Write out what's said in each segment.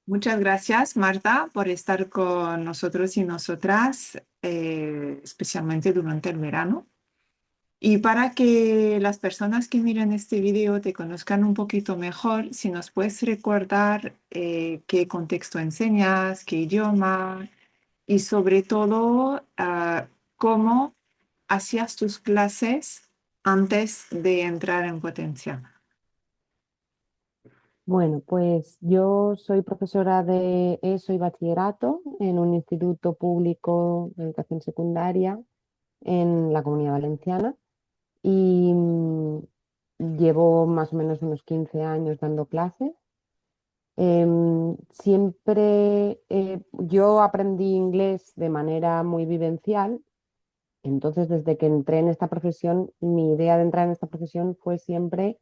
Muchas gracias, Marta, por estar con nosotros y nosotras, especialmente durante el verano. Y para que las personas que miren este video te conozcan un poquito mejor, si nos puedes recordar qué contexto enseñas, qué idioma y sobre todo cómo hacías tus clases antes de entrar en Potencia. Bueno, pues yo soy profesora de ESO y bachillerato en un instituto público de educación secundaria en la Comunidad Valenciana y llevo más o menos unos 15 años dando clases. Siempre yo aprendí inglés de manera muy vivencial, entonces desde que entré en esta profesión, mi idea de entrar en esta profesión fue siempre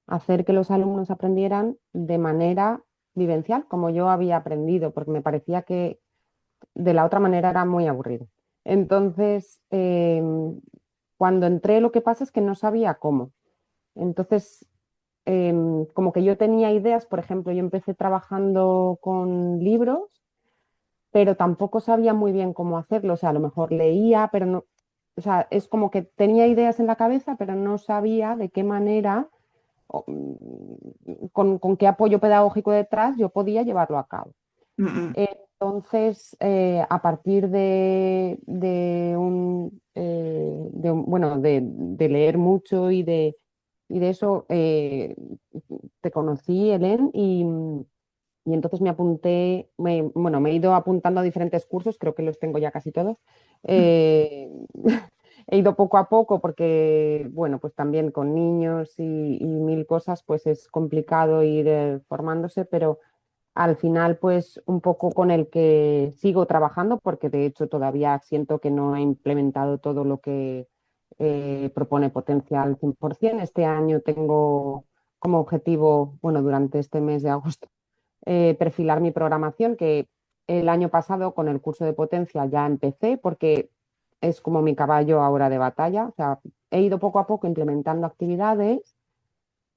hacer que los alumnos aprendieran de manera vivencial, como yo había aprendido, porque me parecía que de la otra manera era muy aburrido. Entonces, cuando entré, lo que pasa es que no sabía cómo. Entonces, como que yo tenía ideas, por ejemplo, yo empecé trabajando con libros, pero tampoco sabía muy bien cómo hacerlo. O sea, a lo mejor leía, pero no, o sea, es como que tenía ideas en la cabeza, pero no sabía de qué manera con qué apoyo pedagógico detrás yo podía llevarlo a cabo. Mm, mm, Entonces, a partir bueno, de leer mucho y de eso, te conocí, Helen, y entonces me apunté, bueno, me he ido apuntando a diferentes cursos, creo que los tengo ya casi todos. Eh, He ido poco a poco porque, bueno, pues también con niños y mil cosas, pues es complicado ir formándose, pero al final, pues un poco con el que sigo trabajando, porque de hecho todavía siento que no he implementado todo lo que propone Potencia al 100%. Este año tengo como objetivo, bueno, durante este mes de agosto, perfilar mi programación, que el año pasado con el curso de Potencia ya empecé, porque es como mi caballo ahora de batalla. O sea, he ido poco a poco implementando actividades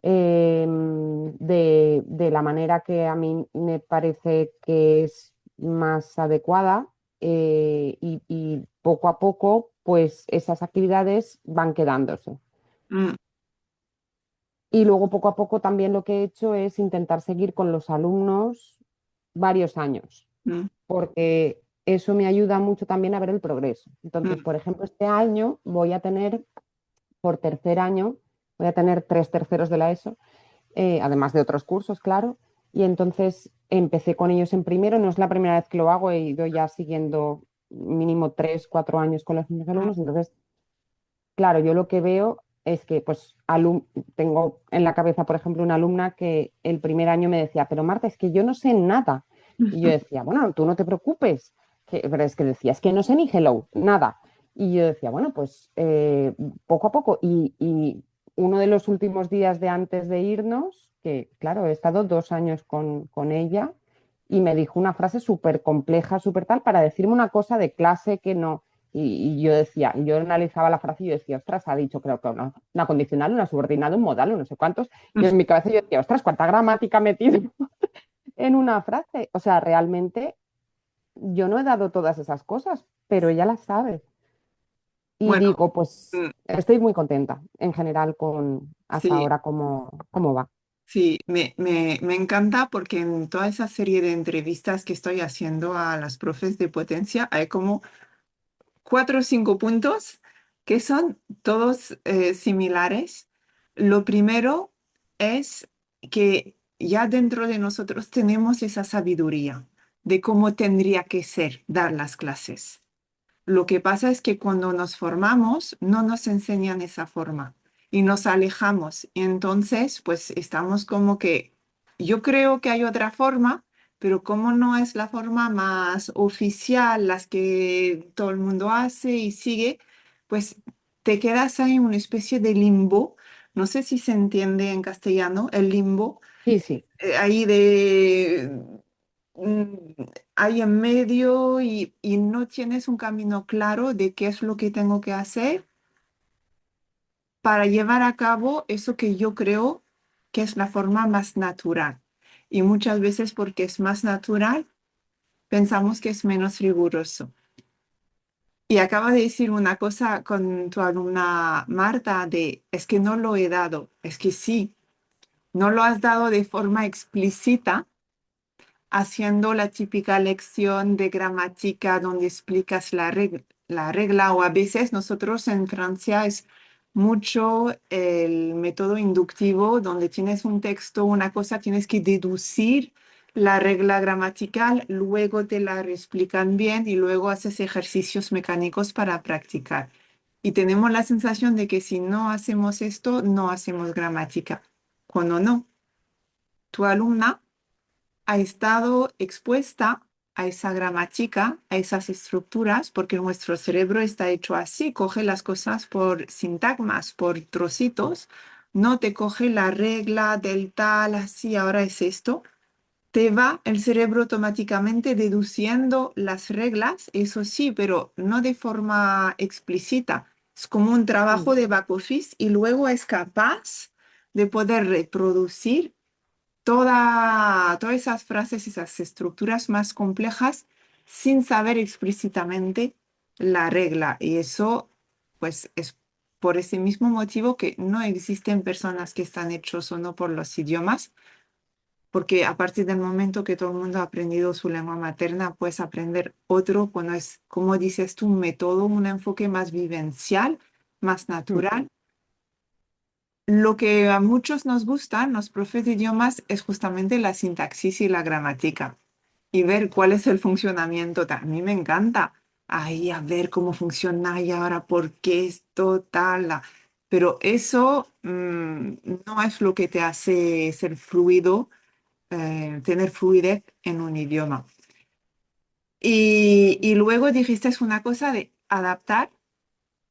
de la manera que a mí me parece que es más adecuada, y poco a poco pues esas actividades van quedándose. mm, Y luego poco a poco también lo que he hecho es intentar seguir con los alumnos varios años, mm, porque eso me ayuda mucho también a ver el progreso. Entonces, mm, por ejemplo, este año voy a tener, por tercer año, voy a tener tres terceros de la ESO, además de otros cursos, claro. Y entonces empecé con ellos en primero, no es la primera vez que lo hago, he ido ya siguiendo mínimo 3, 4 años con los mismos mm, alumnos. Entonces, claro, yo lo que veo es que pues tengo en la cabeza, por ejemplo, una alumna que el primer año me decía, pero Marta, es que yo no sé nada. Y yo decía, bueno, tú no te preocupes, pero es que decía, es que no sé ni hello, nada. Y yo decía, bueno, pues poco a poco. Y uno de los últimos días de antes de irnos, que claro, he estado 2 años con ella, y me dijo una frase súper compleja, súper tal, para decirme una cosa de clase que no. Y yo decía, yo analizaba la frase y yo decía, ostras, ha dicho creo que una condicional, una subordinada, un modal, un no sé cuántos. Y en mi cabeza yo decía, ostras, cuánta gramática he metido en una frase. O sea, realmente yo no he dado todas esas cosas, pero ella las sabe. Y Bueno, digo, pues mm, estoy muy contenta en general con hasta sí, ahora cómo va. sí, me encanta porque en toda esa serie de entrevistas que estoy haciendo a las profes de Potencia hay como 4 o 5 puntos que son todos similares. Lo primero es que ya dentro de nosotros tenemos esa sabiduría de cómo tendría que ser dar las clases. Lo que pasa es que cuando nos formamos no nos enseñan esa forma y nos alejamos. Y entonces, pues estamos como que yo creo que hay otra forma, pero como no es la forma más oficial, las que todo el mundo hace y sigue, pues te quedas ahí en una especie de limbo. No sé si se entiende en castellano el limbo, Sí, sí. ahí de mm, ahí en medio y no tienes un camino claro de qué es lo que tengo que hacer para llevar a cabo eso que yo creo que es la forma más natural. y muchas veces porque es más natural, pensamos que es menos riguroso. Y acaba de decir una cosa con tu alumna Marta de, es que no lo he dado, es que sí, no lo has dado de forma explícita haciendo la típica lección de gramática donde explicas la regla o a veces nosotros en Francia es mucho el método inductivo donde tienes un texto, una cosa, tienes que deducir la regla gramatical, luego te la explican bien y luego haces ejercicios mecánicos para practicar. Y tenemos la sensación de que si no hacemos esto, no hacemos gramática. Cuando no, tu alumna ha estado expuesta a esa gramática, a esas estructuras, porque nuestro cerebro está hecho así, coge las cosas por sintagmas, por trocitos, no te coge la regla del tal, así, ahora es esto. Te va el cerebro automáticamente deduciendo las reglas, eso sí, pero no de forma explícita. Es como un Mm, trabajo de back office y luego es capaz de poder reproducir todas esas frases, esas estructuras más complejas sin saber explícitamente la regla. Y eso, pues, es por ese mismo motivo que no existen personas que están hechos solo por los idiomas, porque a partir del momento que todo el mundo ha aprendido su lengua materna, puedes aprender otro cuando es, como dices tú, un método, un enfoque más vivencial, más mm, natural. Lo que a muchos nos gusta, los profes de idiomas, es justamente la sintaxis y la gramática y ver cuál es el funcionamiento. A mí me encanta ahí a ver cómo funciona y ahora por qué esto tal. Pero eso no es lo que te hace ser fluido, tener fluidez en un idioma. Y luego dijiste es una cosa de adaptar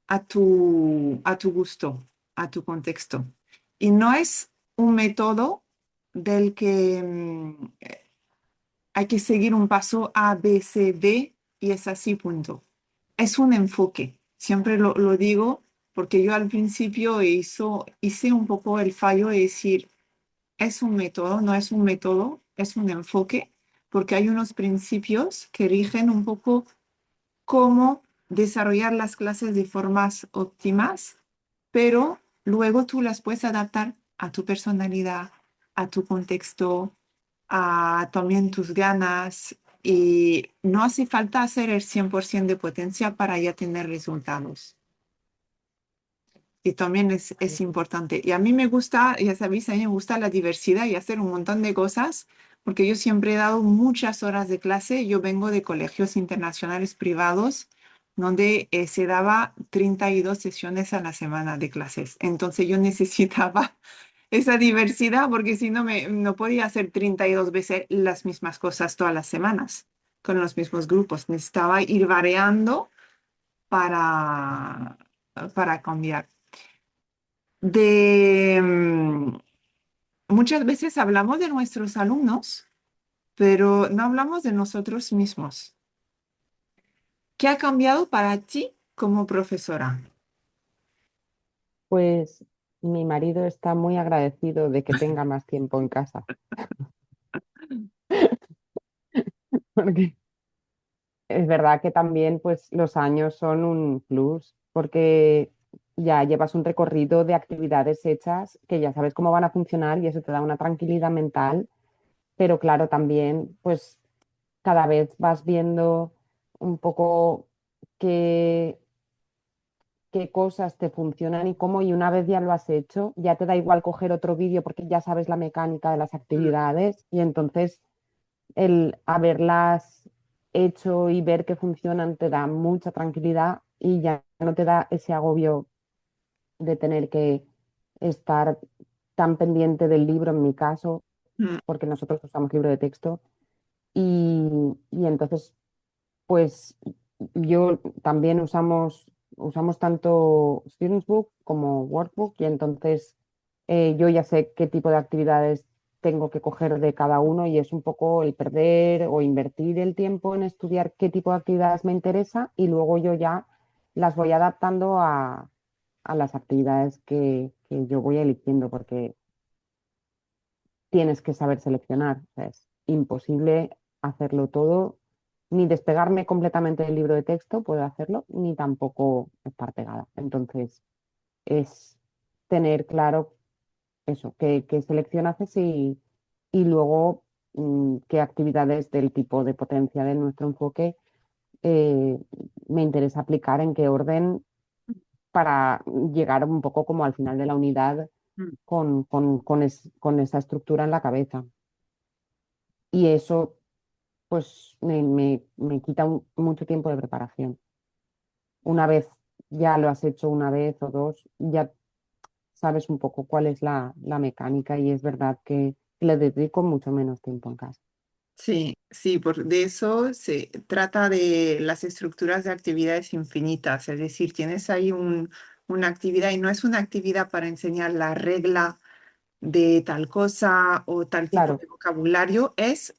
a tu gusto, a tu contexto. Y no es un método del que hay que seguir un paso A, B, C, D y es así, punto. Es un enfoque. Siempre lo digo porque yo al principio hice un poco el fallo de decir, es un método, no es un método, es un enfoque, porque hay unos principios que rigen un poco cómo desarrollar las clases de formas óptimas, pero luego tú las puedes adaptar a tu personalidad, a tu contexto, a también tus ganas y no hace falta hacer el 100% de potencia para ya tener resultados. Y también es vale. importante. Y a mí me gusta, ya sabéis, a mí me gusta la diversidad y hacer un montón de cosas, porque yo siempre he dado muchas horas de clase. Yo vengo de colegios internacionales privados, donde se daba 32 sesiones a la semana de clases. Entonces yo necesitaba esa diversidad, porque si no, no podía hacer 32 veces las mismas cosas todas las semanas con los mismos grupos. Necesitaba ir para, para cambiar. Muchas veces hablamos de nuestros alumnos, pero no hablamos de nosotros mismos. ¿Qué ha cambiado para ti como profesora? Pues mi marido está muy agradecido de que tenga más tiempo en casa, porque es verdad que también pues los años son un plus, porque ya llevas un recorrido de actividades hechas que ya sabes cómo van a funcionar y eso te da una tranquilidad mental, pero claro, también pues cada vez vas viendo un poco qué, qué cosas te funcionan y cómo, y una vez ya lo has hecho, ya te da igual coger otro vídeo porque ya sabes la mecánica de las Mm, actividades y entonces el haberlas hecho y ver que funcionan te da mucha tranquilidad y ya no te da ese agobio de tener que estar tan pendiente del libro, en mi caso, mm, porque nosotros usamos libro de texto y entonces pues yo también usamos tanto Students Book como Workbook y entonces yo ya sé qué tipo de actividades tengo que coger de cada uno y es un poco el perder o invertir el tiempo en estudiar qué tipo de actividades me interesa y luego yo ya las voy adaptando a las actividades que yo voy eligiendo porque tienes que saber seleccionar. O sea, es imposible hacerlo todo, ni despegarme completamente del libro de texto, puedo hacerlo, ni tampoco estar pegada. Entonces, es tener claro eso, qué selección haces y luego qué actividades del tipo de potencia de nuestro enfoque eh, me interesa aplicar, en qué orden, para llegar un poco como al final de la unidad mm. con esa estructura en la cabeza. Y eso pues me quita mucho tiempo de preparación. Una vez ya lo has hecho una vez o dos, ya sabes un poco cuál es la mecánica y es verdad que le dedico mucho menos tiempo en casa. Sí, sí, de eso se trata de las estructuras de actividades infinitas, es decir, tienes ahí una actividad y no es una actividad para enseñar la regla de tal cosa o tal tipo Claro, de vocabulario, es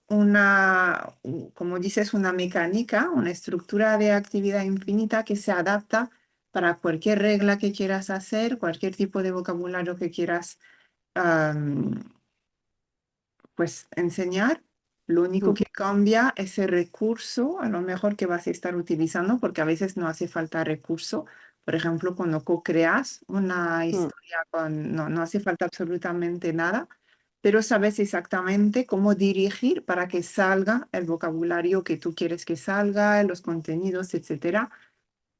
como dices, una mecánica, una estructura de actividad infinita que se adapta para cualquier regla que quieras hacer, cualquier tipo de vocabulario que quieras pues enseñar. Lo único mm, que cambia es el recurso, a lo mejor que vas a estar utilizando, porque a veces no hace falta recurso. Por ejemplo, cuando co-creas una mm, historia no hace falta absolutamente nada, pero sabes exactamente cómo dirigir para que salga el vocabulario que tú quieres que salga, los contenidos, etcétera.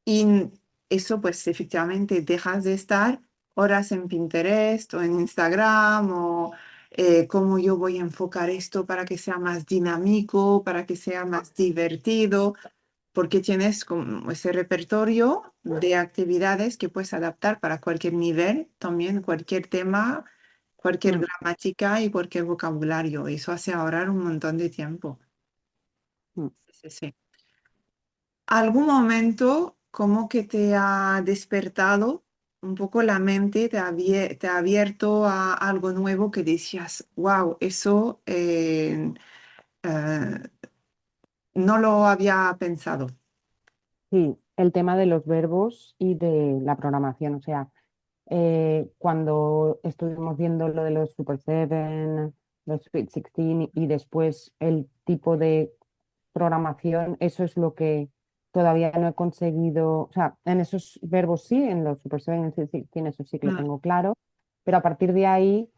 Y eso, pues efectivamente, dejas de estar horas en Pinterest o en Instagram o cómo yo voy a enfocar esto para que sea más dinámico, para que sea más divertido, porque tienes como ese repertorio de actividades que puedes adaptar para cualquier nivel, también cualquier tema, cualquier mm, gramática y cualquier vocabulario. Eso hace ahorrar un montón de tiempo. mm. Sí, sí. ¿Algún momento como que te ha despertado un poco la mente, te ha abierto a algo nuevo que decías, wow, eso eh, no lo había pensado? Sí, el tema de los verbos y de la programación. O sea, cuando estuvimos viendo lo de los Super Seven, los Sweet 16 y después el tipo de programación, eso es lo que todavía no he conseguido. O sea, en esos verbos sí, en los Super Seven y en Sweet 16, eso sí que lo Mm, tengo claro, pero a partir de ahí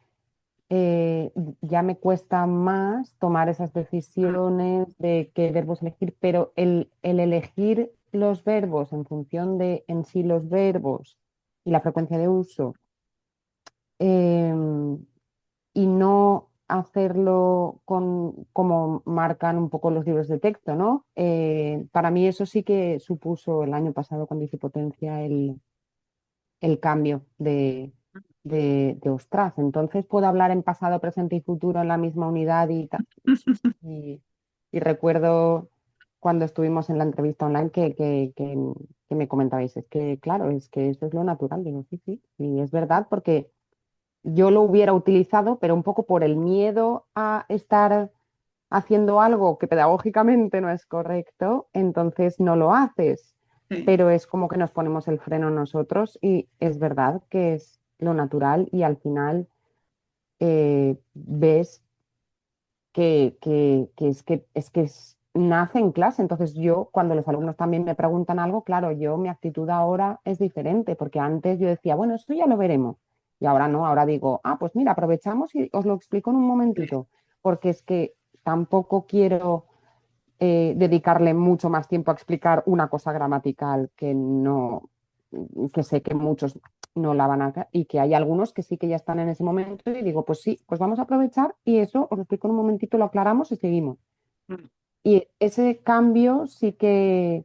ya me cuesta más tomar esas mm, decisiones de qué verbos elegir, pero el elegir los verbos en función de en sí los verbos y la frecuencia de uso, em, y no hacerlo como marcan un poco los libros de texto, ¿no? Para mí eso sí que supuso el año pasado cuando hice potencia el cambio de ostras. Entonces puedo hablar en pasado, presente y futuro en la misma unidad y, y recuerdo cuando estuvimos en la entrevista online que me comentabais, es que claro, es que eso es lo natural. Digo, sí, sí, y es verdad porque yo lo hubiera utilizado, pero un poco por el miedo a estar haciendo algo que pedagógicamente no es correcto, entonces no lo haces. sí, Pero es como que nos ponemos el freno nosotros y es verdad que es lo natural y al final ves nace en clase. Entonces yo, cuando los alumnos también me preguntan algo, claro, mi actitud ahora es diferente, porque antes yo decía, bueno, esto ya lo veremos. Y ahora no, ahora digo, ah, pues mira, aprovechamos y os lo explico en un sí, momentito, porque es que tampoco quiero dedicarle mucho más tiempo a explicar una cosa gramatical que no, que sé que muchos no la van a, y que hay algunos que sí que ya están en ese momento y digo, pues sí, pues vamos a aprovechar y eso os lo explico en un momentito, lo aclaramos y seguimos. mm, Y ese cambio sí que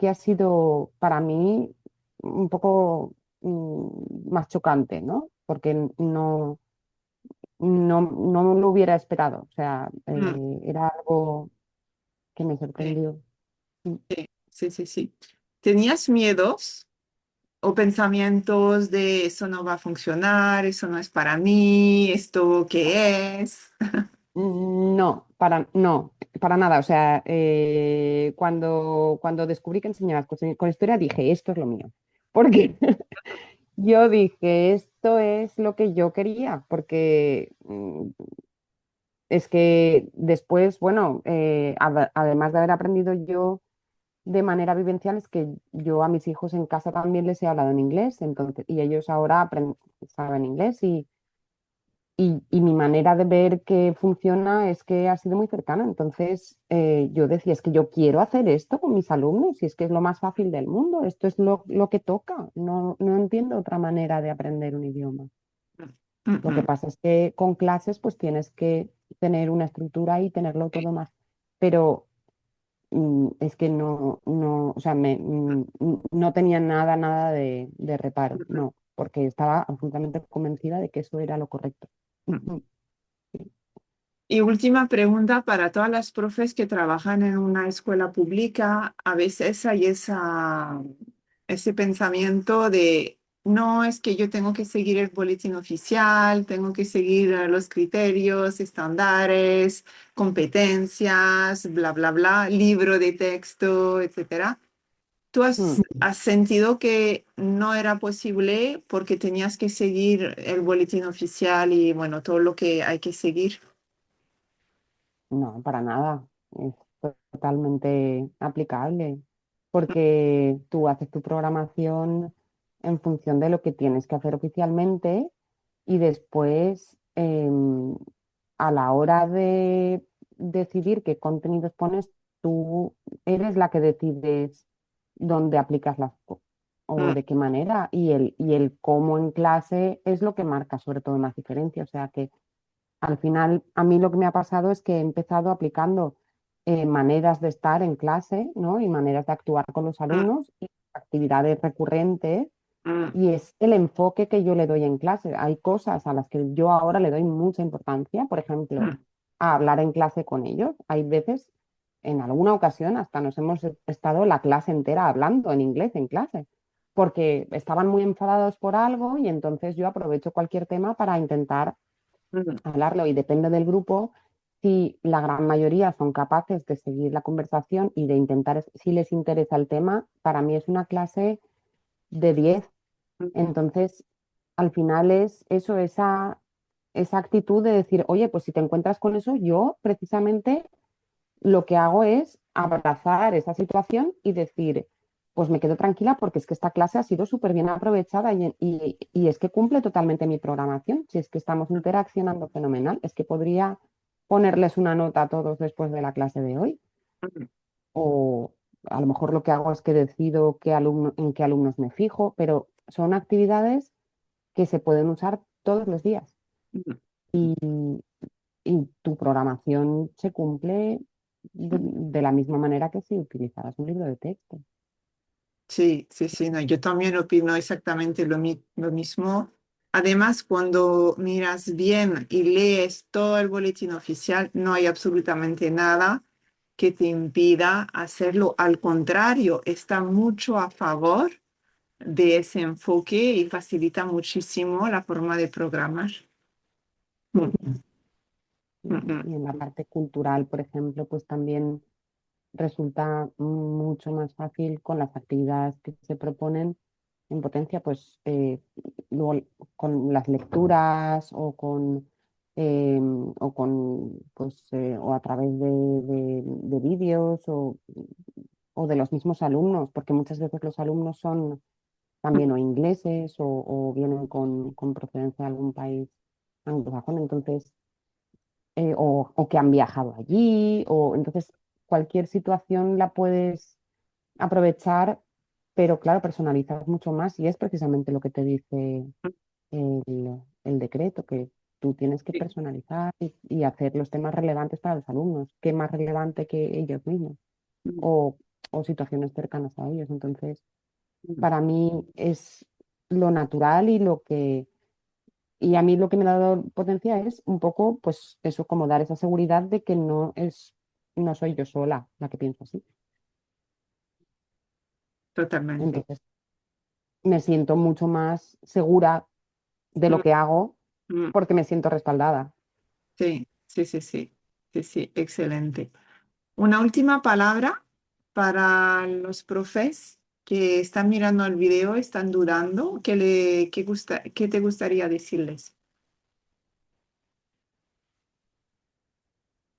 ha sido para mí un poco más chocante, ¿no? Porque no lo hubiera esperado. O sea, mm, era algo que me sí, sorprendió. Mm. sí, sí, sí, sí. ¿Tenías miedos o pensamientos de eso no va a funcionar, eso no es para mí, esto qué es? No, para nada. O sea, cuando descubrí que enseñabas con historia, dije, esto es lo mío. Porque yo dije, esto es lo que yo quería, porque es que después, bueno, además de haber aprendido yo de manera vivencial, es que yo a mis hijos en casa también les he hablado en inglés, entonces, y ellos ahora saben inglés y mi manera de ver que funciona es que ha sido muy cercana. Entonces, yo decía, es que yo quiero hacer esto con mis alumnos y es que es lo más fácil del mundo, esto es lo que toca, no entiendo otra manera de aprender un idioma. Lo que Ujú. pasa es que con clases pues tienes que tener una estructura y tenerlo todo más. Pero es que o sea, no tenía nada de reparo, no, porque estaba absolutamente convencida de que eso era lo correcto. Y última pregunta para todas las profes que trabajan en una escuela pública. A veces hay ese pensamiento de, no es que yo tengo que seguir el boletín oficial, tengo que seguir los criterios, estándares, competencias, bla, bla, bla, libro de texto, etcétera. ¿Tú Mm, has sentido que no era posible porque tenías que seguir el boletín oficial y, bueno, todo lo que hay que seguir? No, para nada. Es totalmente aplicable, porque tú haces tu programación en función de lo que tienes que hacer oficialmente y después, a la hora de decidir qué contenidos pones, tú eres la que decides dónde aplicas o Mm, de qué manera y el cómo en clase es lo que marca sobre todo más diferencia. O sea que al final, a mí lo que me ha pasado es que he empezado aplicando maneras de estar en clase, ¿no? Y maneras de actuar con los mm, alumnos y actividades recurrentes. mm, Y es el enfoque que yo le doy en clase. Hay cosas a las que yo ahora le doy mucha importancia, por ejemplo, mm, a hablar en clase con ellos. Hay veces, en alguna ocasión, hasta nos hemos estado la clase entera hablando en inglés en clase, porque estaban muy enfadados por algo y entonces yo aprovecho cualquier tema para intentar mm, hablarlo y depende del grupo. Si la gran mayoría son capaces de seguir la conversación y de intentar, si les interesa el tema, para mí es una clase de 10. mm, Entonces, al final es eso, esa actitud de decir, oye, pues si te encuentras con eso, yo precisamente lo que hago es abrazar esa situación y decir, pues me quedo tranquila porque es que esta clase ha sido súper bien aprovechada y es que cumple totalmente mi programación. Si es que estamos interaccionando fenomenal, es que podría ponerles una nota a todos después de la clase de hoy. mm, O a lo mejor lo que hago es que decido en qué alumnos me fijo, pero son actividades que se pueden usar todos los días. mm, Y, y tu programación se cumple de la misma manera que si utilizaras un libro de texto. sí, sí, sí, no, yo también opino exactamente lo mismo. Además, cuando miras bien y lees todo el boletín oficial, no hay absolutamente nada que te impida hacerlo. Al contrario, está mucho a favor de ese enfoque y facilita muchísimo la forma de programar. Mm, mm, mm, Y en la parte cultural, por ejemplo, pues también resulta mucho más fácil con las actividades que se proponen en potencia, pues luego con las lecturas o a través de vídeos o de los mismos alumnos, porque muchas veces los alumnos son también o ingleses o vienen con procedencia de algún país anglosajón, entonces o que han viajado allí, o entonces cualquier situación la puedes aprovechar, pero claro, personalizar mucho más y es precisamente lo que te dice el decreto, que tú tienes que sí, personalizar y hacer los temas relevantes para los alumnos, qué más relevante que ellos mismos mm, o, o situaciones cercanas a ellos. Entonces, mm, para mí es lo natural y a mí lo que me ha dado potencia es un poco, pues eso, como dar esa seguridad de que no soy yo sola la que pienso así. totalmente. Entonces, me siento mucho más segura de Mm, lo que hago mm, porque me siento respaldada. sí, sí, sí, sí, sí, sí, excelente. Una última palabra para los profes que están mirando el video, están dudando, ¿qué te gustaría decirles?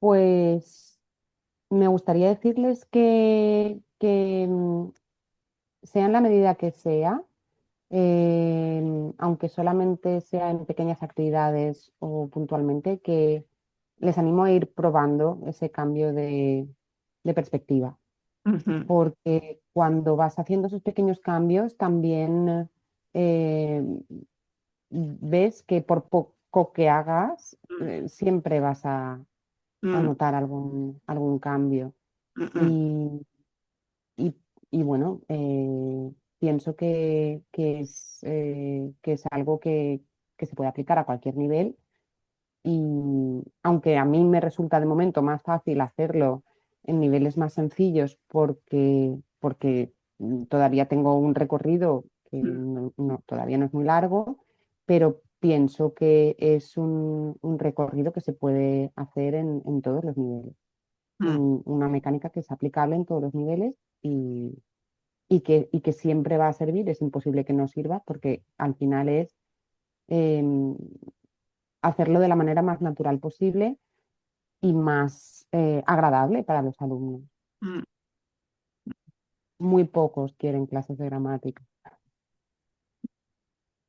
Pues me gustaría decirles que sea en la medida que sea, aunque solamente sea en pequeñas actividades o puntualmente, que les animo a ir probando ese cambio de perspectiva, Ujú, porque cuando vas haciendo esos pequeños cambios, también eh, ves que por poco que hagas, mm, siempre vas a mm, notar algún cambio. mm, mm, Y, y- y bueno, pienso que es algo que se puede aplicar a cualquier nivel. Y aunque a mí me resulta de momento más fácil hacerlo en niveles más sencillos porque todavía tengo un recorrido que mm, todavía no es muy largo, pero pienso que es un recorrido que se puede hacer en todos los niveles. mm, Una mecánica que es aplicable en todos los niveles y que siempre va a servir. Es imposible que no sirva porque al final es em, hacerlo de la manera más natural posible y más agradable para los alumnos. mm. Muy pocos quieren clases de gramática.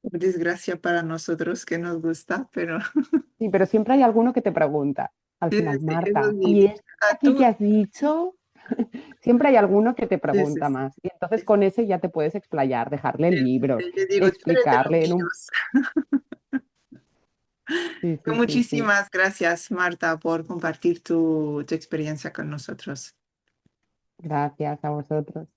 Por desgracia para nosotros que nos gusta, pero Sí, pero siempre hay alguno que te pregunta al sí, final, sí, eso Marta, sí. ¿y esto de Ah, aquí tú, que has dicho? Siempre hay alguno que te sí, sí, pregunta sí. más. Y entonces con ese ya te puedes explayar, dejarle libros, Yo digo, tú eres de los explicarle en un... míos. Sí, sí, sí, sí. Muchísimas gracias, Marta, por compartir tu experiencia con nosotros. Gracias a vosotros.